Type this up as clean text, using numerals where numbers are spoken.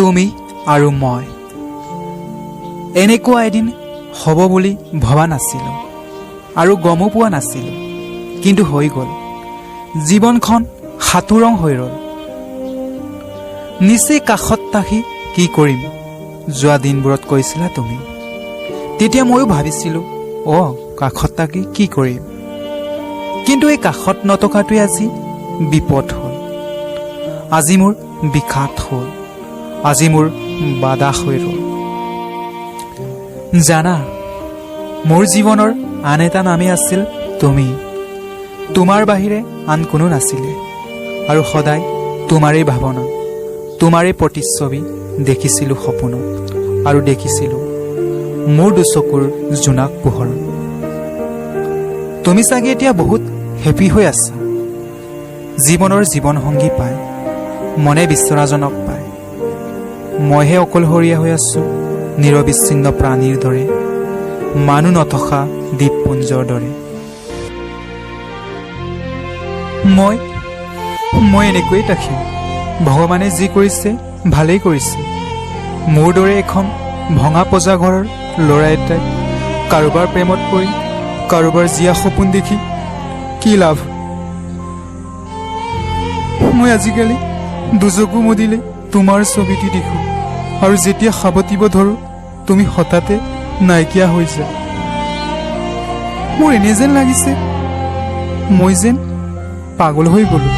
তুমি আৰু মই এনেকুৱা এদিন হ'ব বুলি ভবা নাছিলোঁ আৰু গমো পোৱা নাছিলোঁ, কিন্তু হৈ গ'ল। জীৱনখন সাঁতুৰং হৈ ৰ'ল। নিচেই কাষত থাকি কি কৰিম যোৱা দিনবোৰত কৈছিলা তুমি। তেতিয়া ময়ো ভাবিছিলোঁ কাষত থাকি কি কৰিম, কিন্তু এই কাষত নথকাটোৱে আজি বিপদ হ'ল। আজি মোৰ বিষাদ হ'ল, আজি মোৰ বাধা হৈ ৰ'ল। জানা, মোৰ জীৱনৰ আন এটা নামেই আছিল তুমি। তোমাৰ বাহিৰে আন কোনো নাছিলে, আৰু সদায় তোমাৰেই ভাৱনা, তোমাৰেই প্ৰতিচ্ছবি দেখিছিলোঁ সপোনত, আৰু দেখিছিলোঁ মোৰ দুচকুৰ জোনাক পোহৰত। তুমি চাগে এতিয়া বহুত হেপী হৈ আছা, জীৱনৰ জীৱনসংগী পায়, মনে বিচৰাজনক পায়। মইহে অকলশৰীয়া হৈ আছোঁ, নিৰবিচ্ছিন্ন প্ৰাণীৰ দৰে, মানুহ নথকা দ্বীপপুঞ্জৰ দৰে। মই এনেকৈয়ে থাকিম। ভগৱানে যি কৰিছে ভালেই কৰিছে। মোৰ দৰে এখন ভঙা পজা ঘৰৰ ল'ৰা এটাই কাৰোবাৰ প্ৰেমত পৰি কাৰোবাৰ জীয়া সপোন দেখি কি লাভ? মই আজিকালি দুচকু মুদিলে তোমাৰ ছবিটি দেখোঁ, আৰু যেতিয়া সাৱটিব ধৰোঁ তুমি হঠাতে নাইকিয়া হৈ যায়। মোৰ এনে যেন লাগিছে মই যেন পাগল হৈ গ'লোঁ।